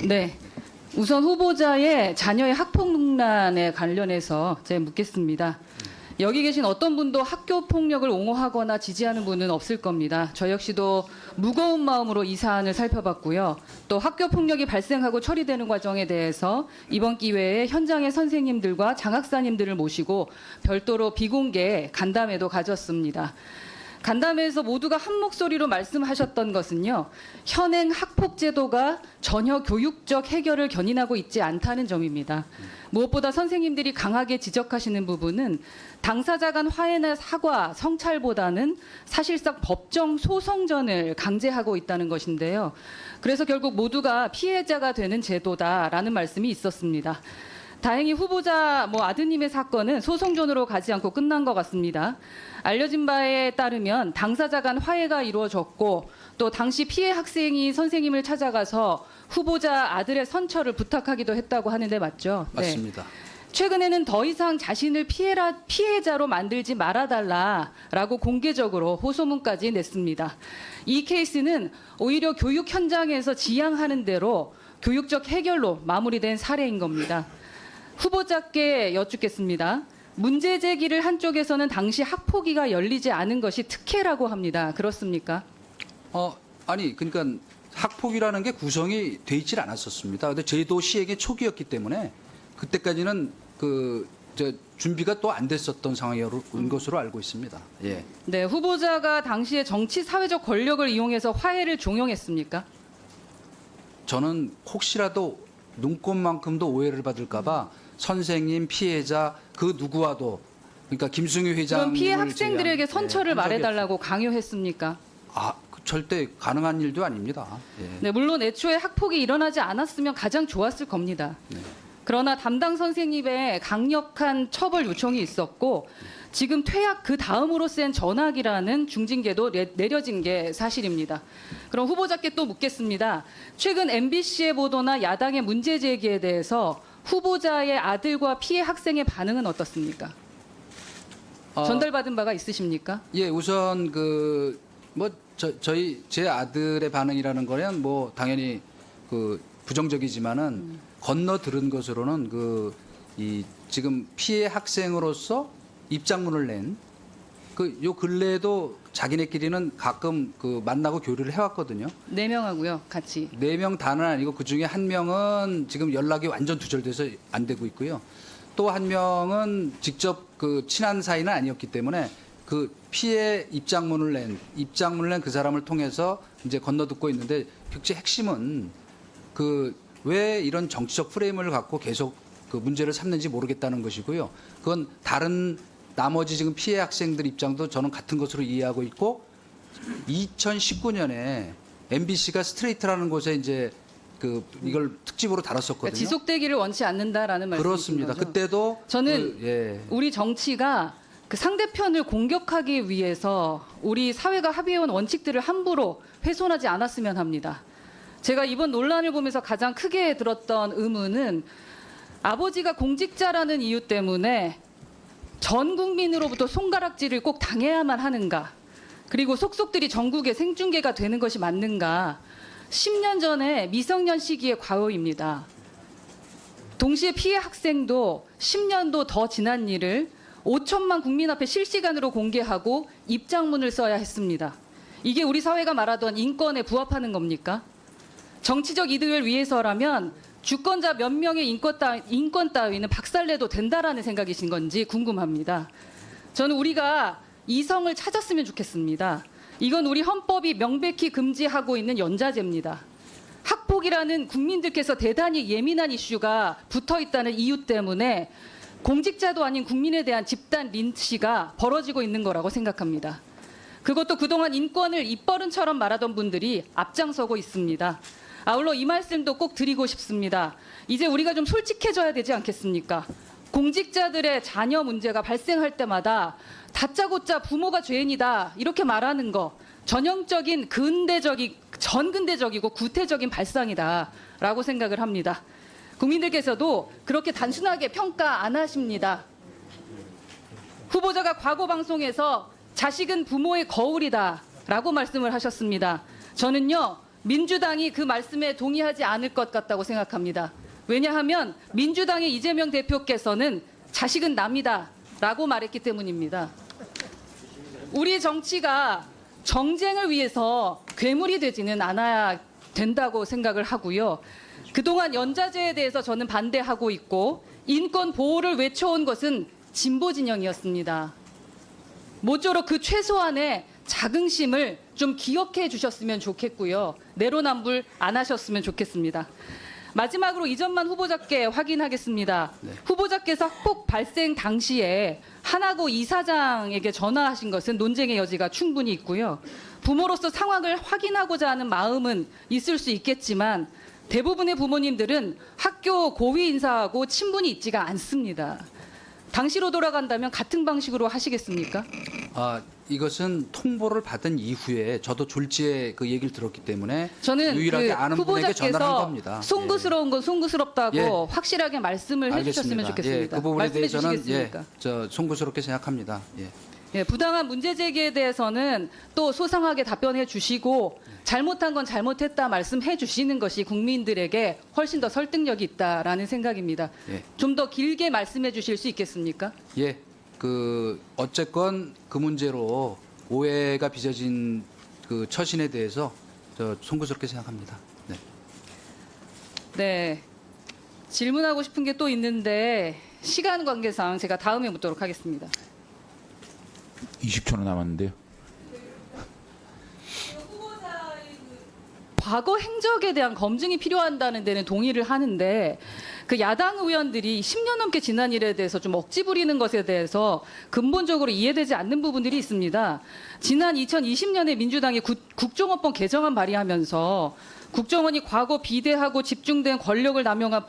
네. 우선 후보자의 자녀의 학폭논란에 관련해서 제가 묻겠습니다. 여기 계신 어떤 분도 학교 폭력을 옹호하거나 지지하는 분은 없을 겁니다. 저 역시도 무거운 마음으로 이 사안을 살펴봤고요. 또 학교 폭력이 발생하고 처리되는 과정에 대해서 이번 기회에 현장의 선생님들과 장학사님들을 모시고 별도로 비공개 간담회도 가졌습니다. 간담회에서 모두가 한 목소리로 말씀하셨던 것은요. 현행 학폭 제도가 전혀 교육적 해결을 견인하고 있지 않다는 점입니다. 무엇보다 선생님들이 강하게 지적하시는 부분은 당사자 간 화해나 사과, 성찰보다는 사실상 법정 소송전을 강제하고 있다는 것인데요. 그래서 결국 모두가 피해자가 되는 제도다라는 말씀이 있었습니다. 다행히 후보자 아드님의 사건은 소송전으로 가지 않고 끝난 것 같습니다. 알려진 바에 따르면 당사자 간 화해가 이루어졌고 또 당시 피해 학생이 선생님을 찾아가서 후보자 아들의 선처를 부탁하기도 했다고 하는데 맞죠? 맞습니다. 네. 최근에는 더 이상 자신을 피해자로 만들지 말아달라라고 공개적으로 호소문까지 냈습니다. 이 케이스는 오히려 교육 현장에서 지향하는 대로 교육적 해결로 마무리된 사례인 겁니다. 후보자께 여쭙겠습니다. 문제 제기를 한 쪽에서는 당시 학폭위가 열리지 않은 것이 특혜라고 합니다. 그렇습니까? 아니 그러니까 학폭이라는 게 구성이 돼 있질 않았었습니다. 근데 제도 시행의 초기였기 때문에 그때까지는 준비가 또 안 됐었던 상황인 것으로 알고 있습니다. 예. 네, 후보자가 당시에 정치 사회적 권력을 이용해서 화해를 종용했습니까? 저는 혹시라도 눈꽃만큼도 오해를 받을까봐 선생님, 피해자 그 누구와도 그러니까 김승유 회장 그럼 피해 학생들에게 선처를 말해달라고 강요했습니까? 절대 가능한 일도 아닙니다. 예. 네, 물론 애초에 학폭이 일어나지 않았으면 가장 좋았을 겁니다. 네. 그러나 담당 선생님의 강력한 처벌 요청이 있었고 지금 퇴학 그 다음으로 센 전학이라는 중징계도 내려진 게 사실입니다. 그럼 후보자께 또 묻겠습니다. 최근 MBC의 보도나 야당의 문제 제기에 대해서 후보자의 아들과 피해 학생의 반응은 어떻습니까? 전달받은 바가 있으십니까? 예, 우선 제 아들의 반응이라는 거는 당연히 부정적이지만은 건너 들은 것으로는 지금 피해 학생으로서 입장문을 낸 요 근래에도 자기네끼리는 가끔 만나고 교류를 해왔거든요. 4명하고요, 같이. 4명 다는 아니고 그 중에 1명은 지금 연락이 완전 두절돼서 안 되고 있고요. 또 1명은 직접 친한 사이는 아니었기 때문에 피해 입장문을 낸 그 사람을 통해서 이제 건너듣고 있는데 thực 핵심은 왜 이런 정치적 프레임을 갖고 계속 문제를 삼는지 모르겠다는 것이고요. 그건 다른 나머지 지금 피해 학생들 입장도 저는 같은 것으로 이해하고 있고 2019년에 MBC가 스트레이트라는 곳에 이제 이걸 특집으로 다뤘었거든요. 그러니까 지속되기를 원치 않는다라는 말씀이신 그렇습니다. 거죠? 그때도 저는 우리 정치가 상대편을 공격하기 위해서 우리 사회가 합의해온 원칙들을 함부로 훼손하지 않았으면 합니다. 제가 이번 논란을 보면서 가장 크게 들었던 의문은 아버지가 공직자라는 이유 때문에 전 국민으로부터 손가락질을 꼭 당해야만 하는가? 그리고 속속들이 전국에 생중계가 되는 것이 맞는가? 10년 전에 미성년 시기의 과오입니다. 동시에 피해 학생도 10년도 더 지난 일을 5천만 국민 앞에 실시간으로 공개하고 입장문을 써야 했습니다. 이게 우리 사회가 말하던 인권에 부합하는 겁니까? 정치적 이득을 위해서라면 주권자 몇 명의 인권 따위는 박살내도 된다라는 생각이신 건지 궁금합니다. 저는 우리가 이성을 찾았으면 좋겠습니다. 이건 우리 헌법이 명백히 금지하고 있는 연좌제입니다. 학폭이라는 국민들께서 대단히 예민한 이슈가 붙어 있다는 이유 때문에 공직자도 아닌 국민에 대한 집단 린치가 벌어지고 있는 거라고 생각합니다. 그것도 그동안 인권을 입버릇처럼 말하던 분들이 앞장서고 있습니다. 아울러 이 말씀도 꼭 드리고 싶습니다. 이제 우리가 좀 솔직해져야 되지 않겠습니까? 공직자들의 자녀 문제가 발생할 때마다 다짜고짜 부모가 죄인이다 이렇게 말하는 거 전형적인 전근대적이고 구태적인 발상이다라고 생각을 합니다. 국민들께서도 그렇게 단순하게 평가 안 하십니다. 후보자가 과거 방송에서 자식은 부모의 거울이다라고 말씀을 하셨습니다. 저는요. 민주당이 그 말씀에 동의하지 않을 것 같다고 생각합니다. 왜냐하면 민주당의 이재명 대표께서는 자식은 납니다라고 말했기 때문입니다. 우리 정치가 정쟁을 위해서 괴물이 되지는 않아야 된다고 생각을 하고요. 그동안 연좌제에 대해서 저는 반대하고 있고 인권 보호를 외쳐온 것은 진보 진영이었습니다. 모쪼록 그 최소한의 자긍심을 좀 기억해 주셨으면 좋겠고요. 내로남불 안 하셨으면 좋겠습니다. 마지막으로 이 점만 후보자께 확인하겠습니다. 네. 후보자께서 학폭 발생 당시에 하나고 이사장에게 전화하신 것은 논쟁의 여지가 충분히 있고요. 부모로서 상황을 확인하고자 하는 마음은 있을 수 있겠지만 대부분의 부모님들은 학교 고위 인사하고 친분이 있지가 않습니다. 당시로 돌아간다면 같은 방식으로 하시겠습니까? 이것은 통보를 받은 이후에 저도 졸지에 그 얘기를 들었기 때문에 저는 유일하게 그 아는 분에게 전화를 한 후보자께서 겁니다. 송구스러운 건 송구스럽다고 예. 확실하게 말씀을 해주셨으면 좋겠습니다. 예, 그 부분에 말씀해 대해서는 주시겠습니까? 저 송구스럽게 생각합니다. 예. 예, 부당한 문제 제기에 대해서는 또 소상하게 답변해 주시고 잘못한 건 잘못했다 말씀해 주시는 것이 국민들에게 훨씬 더 설득력이 있다라는 생각입니다. 예. 좀 더 길게 말씀해 주실 수 있겠습니까? 예, 어쨌건 그 문제로 오해가 빚어진 그 처신에 대해서 저 송구스럽게 생각합니다. 네. 네. 질문하고 싶은 게 또 있는데 시간 관계상 제가 다음에 묻도록 하겠습니다. 20초나 남았는데요. 과거 행적에 대한 검증이 필요하다는 데는 동의를 하는데 그 야당 의원들이 10년 넘게 지난 일에 대해서 좀 억지 부리는 것에 대해서 근본적으로 이해되지 않는 부분들이 있습니다. 지난 2020년에 민주당이 국정원법 개정안 발의하면서 국정원이 과거 비대하고 집중된 권력을 남용한